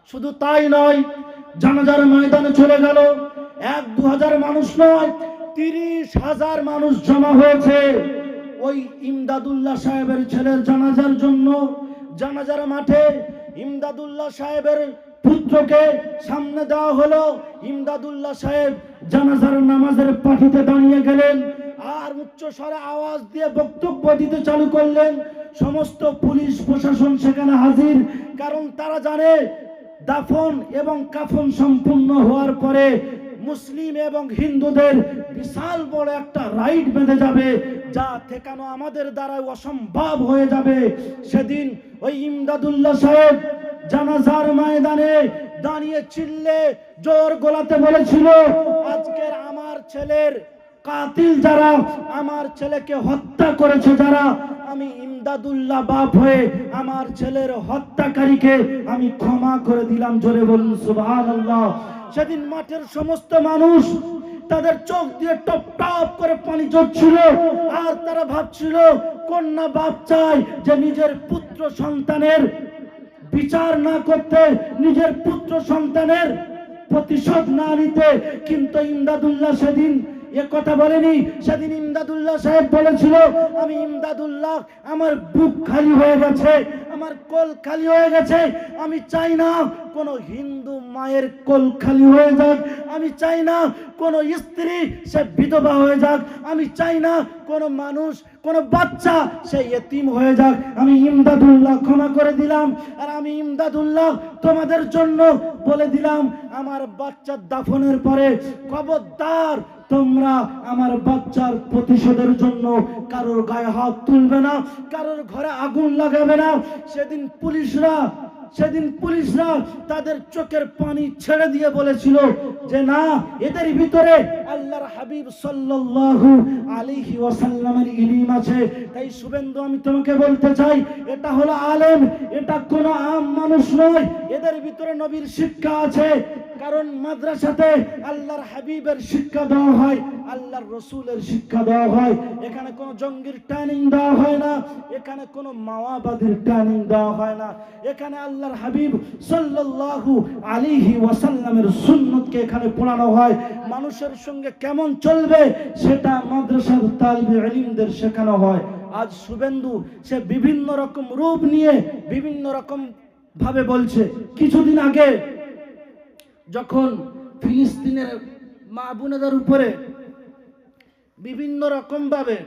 শুধু তাই নয়, জানাজার ময়দানে চলে গেল 1-2 হাজার মানুষ নয়, 30,000 মানুষ জমা হয়েছে ওই ইমদাদুল্লাহ সাহেবের ছেলের জানাজার জন্য। জানাজার মাঠে ইমদাদুল্লাহ সাহেবের পুত্রকে সামনে দেওয়া হলো। ইমদাদুল্লাহ সাহেব জানাজার নামাজের পাঠিতে দাঁড়িয়ে গেলেন আর উচ্চ স্বরে আওয়াজ দিয়ে বক্তব্য দিতে চালু করলেন। সমস্ত পুলিশ প্রশাসন সেখানে হাজির, কারণ তারা জানে দাফন এবং কাফন সম্পূর্ণ হওয়ার পরে মুসলিম এবং হিন্দুদের বিশাল বড় একটা রাইড বেঁধে যাবে, যা ঠেকানো আমাদের দ্বারা অসম্ভব হয়ে যাবে। সেদিন ওই ইমদাদুল্লাহ সাহেব জানাজার ময়দানে দাঁড়িয়ে চিল্লে জোর গলাতে বলেছিল, আজকের আমার ছেলের কাতিল যারা, আমার ছেলেকে হত্যা করেছে যারা, আমি ইমদাদুল্লাহ বাপ হয়ে আমার ছেলের হত্যাকারীকে আমি ক্ষমা করে দিলাম। জোরে বলুন সুবহানাল্লাহ। সেদিন মাঠের সমস্ত মানুষ তাদের চোখ দিয়ে টপ টপ করে পানি ঝরছিল, আর তারা ভাবছিল কন্যা বাপ চায় যে নিজের পুত্র সন্তানের বিচার না করতে, নিজের পুত্র সন্তানের প্রতিশোধ না নিতে। কিন্তু ইমদাদুল্লাহ সেদিন এ কথা বলেনি। সেদিন ইমদাদুল্লাহ সাহেব বলেছিল, আমি ইমদাদুল্লাহ, আমার বুক খালি হয়ে গেছে, আমার কোল খালি হয়ে গেছে। আমি চাই না কোন হিন্দু মায়ের কোল খালি হয়ে যাক, আমি চাই না কোন স্ত্রী সে বিধবা হয়ে যাক, আমি চাই না কোন মানুষ, কোন বাচ্চা সে ইতিম হয়ে যাক। আমি ইমদাদুল্লাহ ক্ষমা করে দিলাম। আর আমি ইমদাদুল্লাহ তোমাদের জন্য বলে দিলাম, আমার বাচ্চার দাফনের পরে খবরদার তোমরা আমার বাচ্চার প্রতিশোধের জন্য কারোর গায়ে হাত তুলবে না, কারোর ঘরে আগুন লাগাবে না। সেদিন পুলিশরা তাদের চোখের পানি ছেড়ে দিয়ে বলেছিল যে না, এদের ভিতরে আল্লাহর হাবিব সাল্লাল্লাহু আলাইহি ওয়াসাল্লামের ইলম আছে। তাই শুভেন্দু, আমি তোমাকে বলতে চাই, এটা হলো আলেম, এটা কোনো আম মানুষ নয়। এদের ভিতরে নবীর শিক্ষা আছে, কারণ মাদ্রাসাতে আল্লাহর হাবিবের শিক্ষা দেওয়া হয়, আল্লাহর রসুলের শিক্ষা দেওয়া হয়। এখানে কোনো জঙ্গির ট্রেনিং দেওয়া হয় না, এখানে কোনো মাওয়াবাদীর ট্রেনিং দেওয়া হয় না। এখানে আল্লাহর হাবিব সাল্লাল্লাহু আলাইহি ওয়াসাল্লামের সুন্নতকে এখানে পড়ানো হয়। মানুষের সঙ্গে কেমন চলবে সেটা মাদ্রাসার তালিবে ইলমদের শেখানো হয়। আজ শুভেন্দু সে বিভিন্ন রকম রূপ নিয়ে বিভিন্ন রকম ভাবে বলছে। কিছুদিন আগে যখন ফিলিস্তিনের মা বোনেদের উপরে বিভিন্ন রকম ভাবে